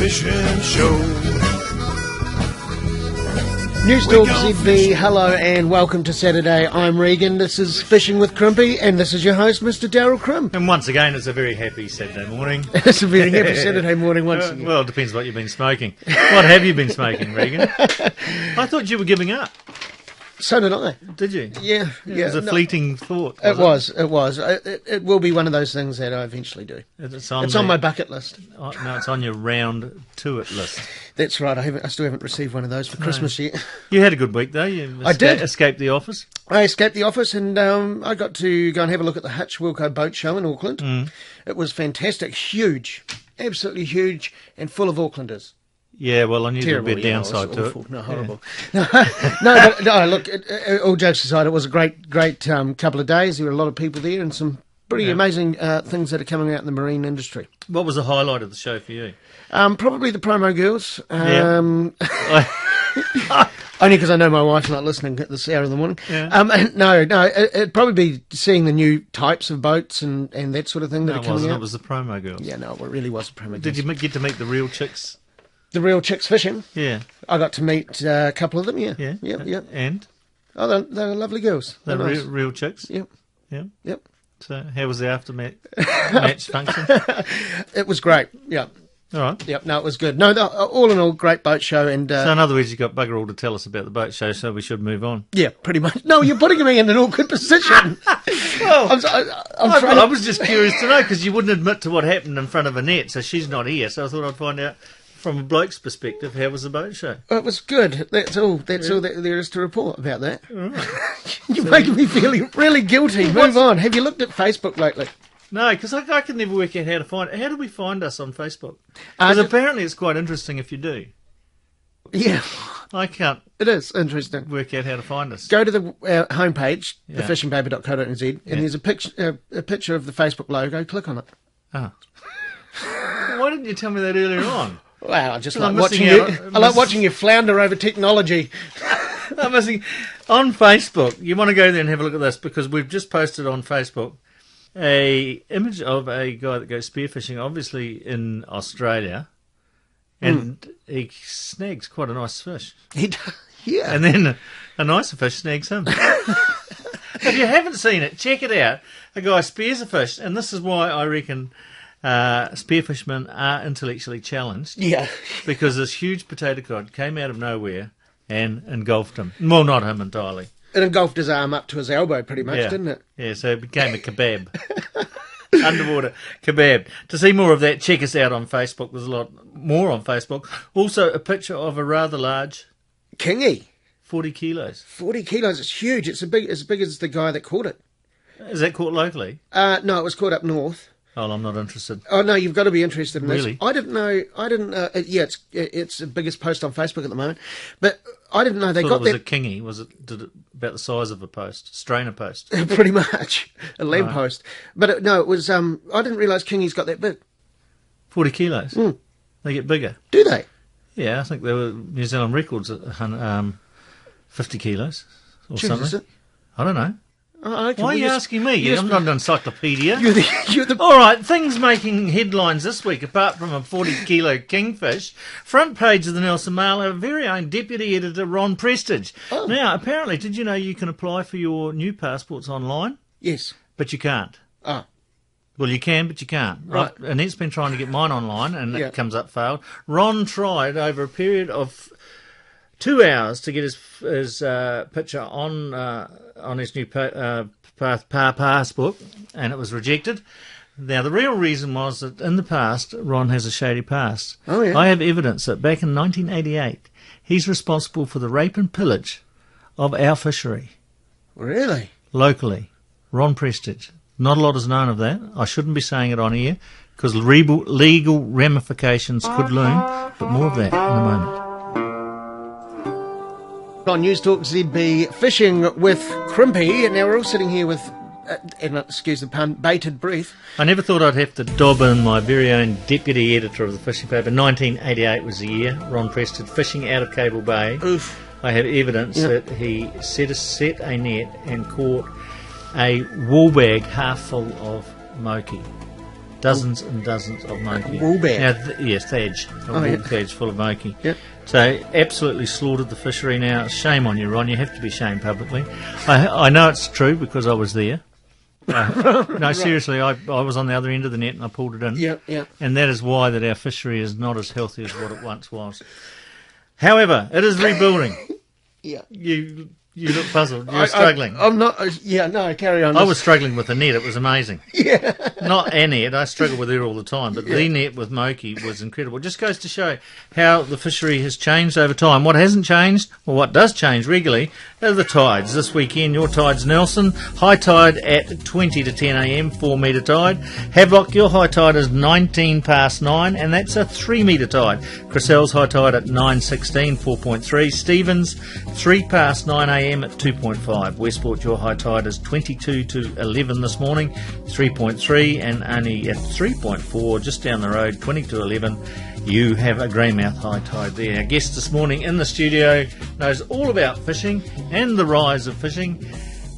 fishing show. News Talk ZB, hello and welcome to Saturday. I'm Regan, this is Fishing with Crimpy, and this is your host, Mr. Daryl Crimp. And once again, it's a very happy Saturday morning. It's a very happy Saturday morning once again. Well, it depends what you've been smoking. What have you been smoking, Regan? I thought you were giving up. So did I. Did you? Yeah. It was a fleeting thought. It was. It will be one of those things that I eventually do. It's on my bucket list. Oh, no, it's on your round to it list. That's right. I still haven't received one of those for Christmas yet. You had a good week, though. I did. Escaped the office. I escaped the office and I got to go and have a look at the Hutch Wilco Boat Show in Auckland. Mm. It was fantastic. Huge. Absolutely huge and full of Aucklanders. Yeah, well, I knew there would be a downside to it. No, horrible. Yeah. No, look, all jokes aside, it was a great couple of days. There were a lot of people there and some pretty amazing things that are coming out in the marine industry. What was the highlight of the show for you? Probably the promo girls. Only because I know my wife's not listening at this hour in the morning. Yeah. No, it'd probably be seeing the new types of boats and that sort of thing that are coming out. It was the promo girls. Yeah, no, it really was the promo girls. Did you get to meet the real chicks? The real chicks fishing? Yeah. I got to meet a couple of them, yeah. Yeah? Yep. And? Oh, they're lovely girls. They're nice. real chicks? Yep. Yeah? Yep. So, how was the match function? It was great, yeah. All right. Yep, no, it was good. No, all in all, great boat show. And so, in other words, you've got bugger all to tell us about the boat show, so we should move on. Yeah, pretty much. No, you're putting me in an awkward position. Well, I was just curious to know, because you wouldn't admit to what happened in front of Annette, so she's not here, so I thought I'd find out from a bloke's perspective, how was the boat show? It was good. That's all that there is to report about that. Right. You're making me feel really guilty. Move on. Have you looked at Facebook lately? No, because I can never work out how to find it. How do we find us on Facebook? Because apparently it's quite interesting if you do. Yeah. I can't. It is interesting. Work out how to find us. Go to the homepage, thefishingpaper.co.nz, and there's a picture of the Facebook logo. Click on it. Oh. Why didn't you tell me that earlier on? Wow, I just like watching you. I like watching you flounder over technology. I'm missing on Facebook. You want to go there and have a look at this, because we've just posted on Facebook a image of a guy that goes spearfishing, obviously in Australia, and he snags quite a nice fish. Yeah. And then a nicer fish snags him. If you haven't seen it, check it out. A guy spears a fish, and this is why I reckon spearfishermen are intellectually challenged. Yeah. Because this huge potato cod came out of nowhere and engulfed him. Well, not him entirely. It engulfed his arm up to his elbow pretty much, didn't it? Yeah, so it became a kebab. Underwater kebab. To see more of that, check us out on Facebook. There's a lot more on Facebook. Also, a picture of a rather large kingy. 40 kilos. 40 kilos, it's huge. It's as big as the guy that caught it. Is that caught locally? No, it was caught up north. Oh, I'm not interested. Oh, no, you've got to be interested in really? This. I didn't know. It's the biggest post on Facebook at the moment. But I didn't know they got that. Was it kingy? Was it about the size of a post? Strainer post? Pretty much. A lamp post. But it was, I didn't realise kingies got that big. 40 kilos? Mm. They get bigger. Do they? Yeah, I think they were New Zealand records at 50 kilos or something. Is it? I don't know. Why are you asking me? I'm not an encyclopedia. You're the... All right, things making headlines this week, apart from a 40-kilo kingfish. Front page of the Nelson Mail, our very own deputy editor, Ron Prestige. Oh. Now, apparently, did you know you can apply for your new passports online? Yes. But you can't. Oh. Well, you can, but you can't. Right. Annette's been trying to get mine online, and it comes up failed. Ron tried over a period of 2 hours to get his picture on his new passport, and it was rejected. Now, the real reason was that in the past, Ron has a shady past. Oh, yeah. I have evidence that back in 1988, he's responsible for the rape and pillage of our fishery. Really? Locally. Ron Prestige. Not a lot is known of that. I shouldn't be saying it on air, because legal ramifications could loom, but more of that in a moment. On News Talk ZB, fishing with Crimpy, and now we're all sitting here with, and excuse the pun, bated breath. I never thought I'd have to dob in my very own deputy editor of the fishing paper. 1988 was the year. Ron Preston fishing out of Cable Bay. Oof. I have evidence that he set a net and caught a wool bag half full of moki. Dozens and dozens of moki. Wool bear? Now, yes, thadge. Thadge full of moki. Yep. So, absolutely slaughtered the fishery now. Shame on you, Ron. You have to be shamed publicly. I know it's true because I was there. No, seriously, I was on the other end of the net and I pulled it in. Yeah. And that is why that our fishery is not as healthy as what it once was. However, it is rebuilding. Yeah. You look puzzled. You're struggling. I'm not. No, carry on. I was struggling with the net. It was amazing. Yeah. Not a net. I struggle with it all the time. But the net with moki was incredible. It just goes to show how the fishery has changed over time. What hasn't changed, or what does change regularly, are the tides. This weekend, your tide's Nelson. High tide at 20 to 10 a.m, 4 metre tide. Havelock, your high tide is 19 past 9, and that's a 3 metre tide. Crisell's high tide at 9:16, 4.3. Stevens, 3 past 9 a.m. at 2.5. Westport, your high tide is 22 to 11 this morning, 3.3, and only at 3.4 just down the road, 20 to 11. You have a greymouth high tide there. Our guest this morning in the studio knows all about fishing and the rise of fishing.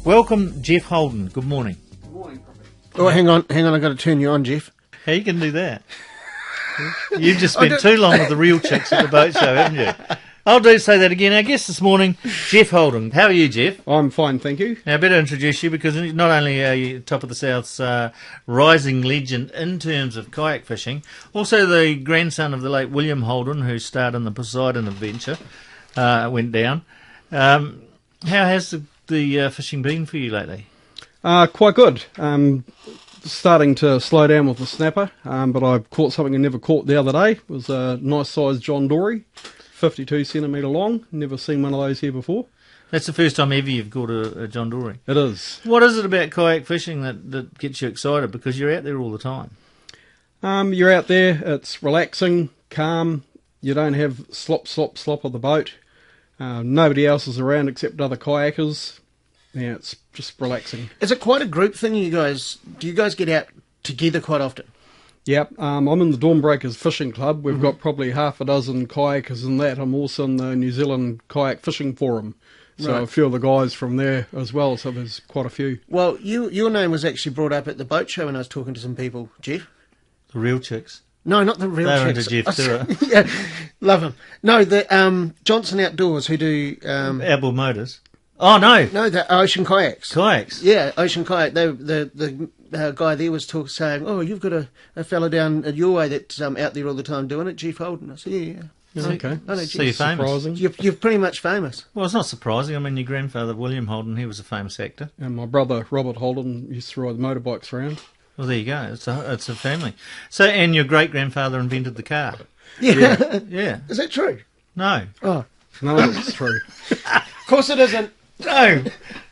Welcome, Geoff Holden. Good morning. Good morning. Oh, hang on. I've got to turn you on, Geoff. How you can do that? You've just spent too long with the real chicks at the boat show, haven't you? I'll say that again. Our guest this morning, Geoff Holden. How are you, Geoff? I'm fine, thank you. Now, I better introduce you because not only are you Top of the South's rising legend in terms of kayak fishing, also the grandson of the late William Holden, who starred in the Poseidon Adventure, went down. How has the fishing been for you lately? Quite good. Starting to slow down with the snapper, but I caught something I never caught the other day. It was a nice sized John Dory. 52 centimetre long. Never seen one of those here before. That's the first time ever you've caught a John Dory. It is. What is it about kayak fishing that gets you excited? Because you're out there all the time. You're out there, it's relaxing, calm. You don't have slop of the boat. Nobody else is around except other kayakers. Yeah, it's just relaxing. Is it quite a group thing, you guys? Do you guys get out together quite often? Yep, I'm in the Dawnbreakers Fishing Club. We've got probably half a dozen kayakers in that. I'm also in the New Zealand Kayak Fishing Forum. So Right. a few of the guys from there as well, so there's quite a few. Well, your name was actually brought up at the boat show when I was talking to some people, Geoff. The real chicks. No, not the real They were chicks. into Geoff too. Yeah, love them. No, the Johnson Outdoors who do... Outboard Motors. Oh, no. No, the Ocean Kayaks. Kayaks. Yeah, Ocean Kayak. The guy there was saying, "Oh, you've got a fella down at your way that's out there all the time doing it, Geoff Holden." I said, "Yeah." Okay. I know, So you're famous. Surprising. You're pretty much famous. Well, it's not surprising. I mean, your grandfather, William Holden, he was a famous actor. And my brother, Robert Holden, used to ride motorbikes around. Well, there you go. It's a family. So, and your great-grandfather invented the car. Yeah. Yeah. Is that true? No. Oh, No, it's true. of course it isn't. No.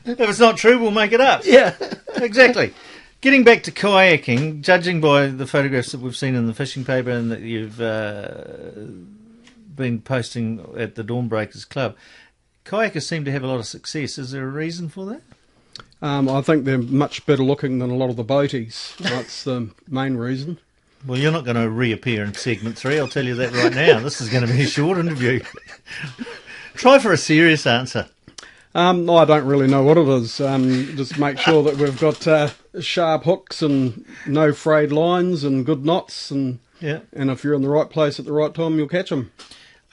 If it's not true, we'll make it up. Yeah. Exactly. Getting back to kayaking, judging by the photographs that we've seen in the fishing paper and that you've been posting at the Dawnbreakers Club, kayakers seem to have a lot of success. Is there a reason for that? I think they're much better looking than a lot of the boaties. That's the main reason. Well, you're not going to reappear in segment 3, I'll tell you that right now. This is going to be a short interview. Try for a serious answer. No, I don't really know what it is. Just make sure that we've got sharp hooks and no frayed lines and good knots. And if you're in the right place at the right time, you'll catch them.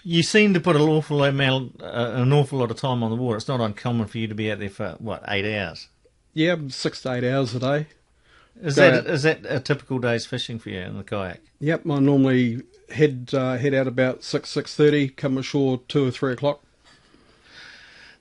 You seem to put an awful lot of time on the water. It's not uncommon for you to be out there for, 8 hours? Yeah, 6 to 8 hours a day. Is that a typical day's fishing for you in the kayak? Yep, I normally head out about 6:30, come ashore 2 or 3 o'clock.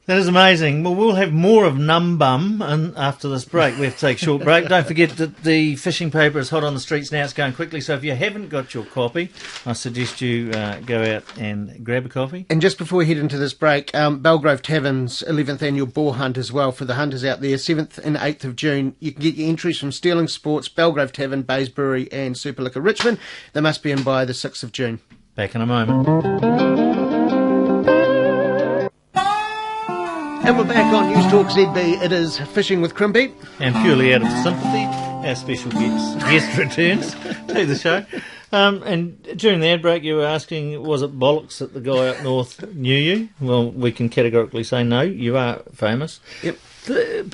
That is amazing. Well, we'll have more of Num Bum after this break. We have to take a short break. Don't forget that the fishing paper is hot on the streets now. It's going quickly. So if you haven't got your copy, I suggest you go out and grab a copy. And just before we head into this break, Belgrove Tavern's 11th annual boar hunt as well for the hunters out there, 7th and 8th of June. You can get your entries from Sterling Sports, Belgrove Tavern, Bays Brewery and Super Liquor Richmond. They must be in by the 6th of June. Back in a moment. And we're back on News Talk ZB. It is Fishing with Crimpy. And purely out of sympathy, our special guest returns to the show. And during the ad break, you were asking, was it bollocks that the guy up north knew you? Well, we can categorically say no. You are famous. Yep.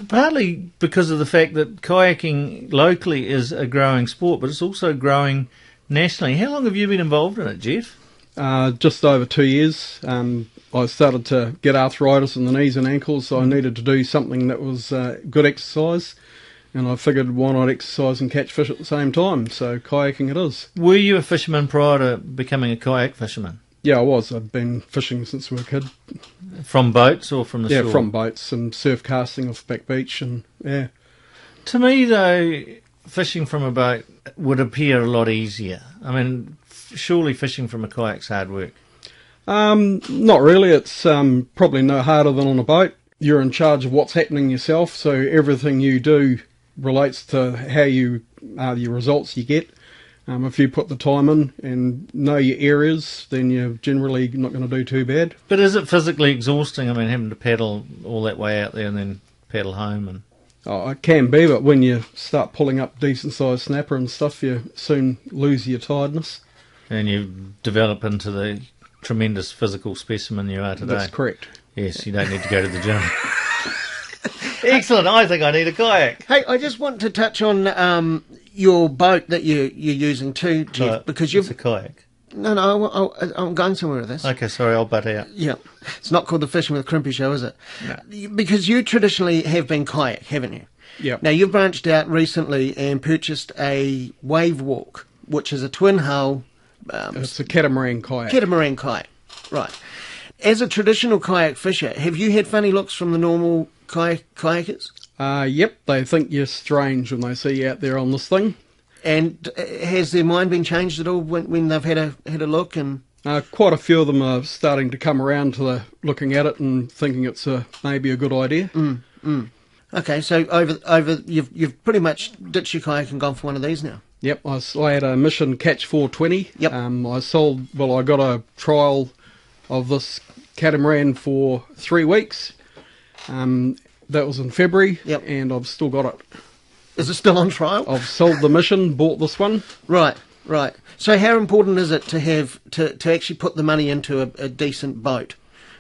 Partly because of the fact that kayaking locally is a growing sport, but it's also growing nationally. How long have you been involved in it, Geoff? Just over 2 years. I started to get arthritis in the knees and ankles, so I needed to do something that was good exercise. And I figured, why not exercise and catch fish at the same time? So kayaking it is. Were you a fisherman prior to becoming a kayak fisherman? Yeah, I was. I'd been fishing since we were a kid. From boats or from the shore? Yeah, from boats and surf casting off Back Beach, and yeah. To me, though, fishing from a boat would appear a lot easier. I mean, surely fishing from a kayak's hard work. Not really. It's probably no harder than on a boat. You're in charge of what's happening yourself, so everything you do relates to how you your results you get. If you put the time in and know your areas, then you're generally not going to do too bad. But is it physically exhausting? I mean, having to paddle all that way out there and then paddle home? And It can be, but when you start pulling up decent-sized snapper and stuff, you soon lose your tiredness. And you develop into the tremendous physical specimen you are today. That's correct. Yes, you don't need to go to the gym. Excellent. I think I need a kayak. Hey, I just want to touch on your boat that you're using too, Geoff, because it's a kayak. No, I'm going somewhere with this. Okay, sorry, I'll butt out. Yeah, it's not called the Fishing with Crimpy show, is it? No. Because you traditionally have been kayak, haven't you? Yeah. Now you've branched out recently and purchased a wave walk, which is a twin hull. It's a catamaran kayak. Catamaran kayak, right. As a traditional kayak fisher, have you had funny looks from the normal kayakers? Yep, they think you're strange when they see you out there on this thing. And has their mind been changed at all when they've had a look? And quite a few of them are starting to come around to looking at it and thinking it's maybe a good idea. Okay, so over you've pretty much ditched your kayak and gone for one of these now. Yep, I had a Mission Catch 420. Yep. I got a trial of this catamaran for 3 weeks. That was in February, Yep. and I've still got it. Is it still on trial? I've sold the Mission, bought this one. Right. So how important is it to have to actually put the money into a decent boat?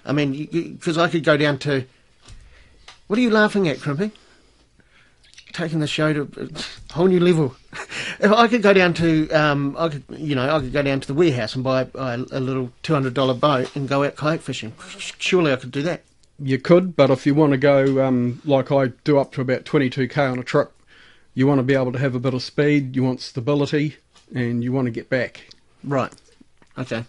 I mean, because I could go down to... What are you laughing at, Crimpy? Taking the show to a whole new level. If I could go down to, I could go down to the warehouse and buy a little $200 boat and go out kayak fishing. Surely I could do that. You could, but if you want to go like I do up to about 22k on a trip, you want to be able to have a bit of speed, you want stability, and you want to get back. Right. Okay.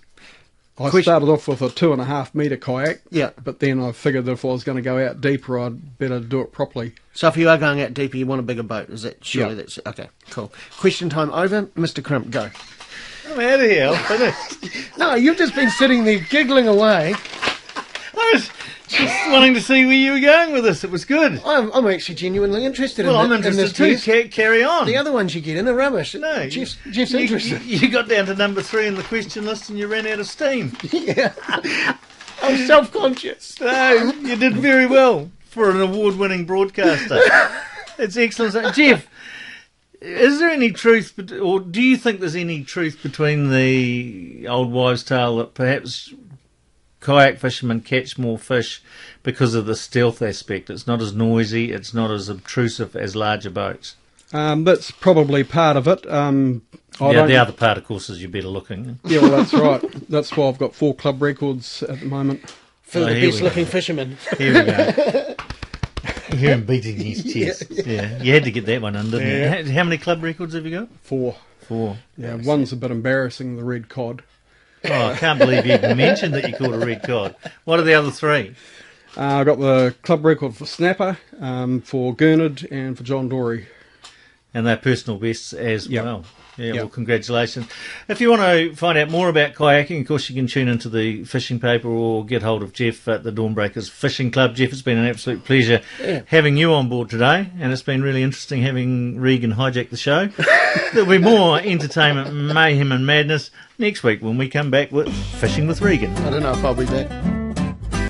I started off with a 2.5 metre kayak, Yeah. but then I figured that if I was going to go out deeper, I'd better do it properly. So if you are going out deeper, you want a bigger boat, is it? Surely Yeah. that's... Okay, cool. Question time over. Mr. Crimp, go. I'm out of here. I'm finished. No, you've just been sitting there giggling away. I was just wanting to see where you were going with this. It was good. I'm actually genuinely interested in Well, in I'm interested this, too. Geoff. Carry on. The other ones you get in are rubbish. No, Jeff's interested. You got down to number 3 in the question list and you ran out of steam. Yeah. I'm self-conscious. No, you did very well for an award-winning broadcaster. It's excellent. Geoff, is there any truth, or do you think there's any truth between the old wives' tale that perhaps kayak fishermen catch more fish because of the stealth aspect? It's not as noisy, it's not as obtrusive as larger boats. That's probably part of it. The other part, of course, is you're better looking. Yeah, well, that's right. That's why I've got 4 club records at the moment. For the best-looking fisherman. Here we go. You hear him beating his chest. Yeah. You had to get that one in, didn't you? How many club records have you got? 4. 4. Yeah, one's a bit embarrassing, the red cod. Oh, I can't believe you even mentioned that you caught a red cod. What are the other 3? I got the club record for snapper, for gurnard, and for John Dory. And they're personal bests as well. Yeah, Yep. well, congratulations. If you want to find out more about kayaking, of course, you can tune into the fishing paper or get hold of Geoff at the Dawnbreakers Fishing Club. Geoff, it's been an absolute pleasure having you on board today, and it's been really interesting having Regan hijack the show. There'll be more entertainment, mayhem and madness next week when we come back with Fishing with Regan. I don't know if I'll be back.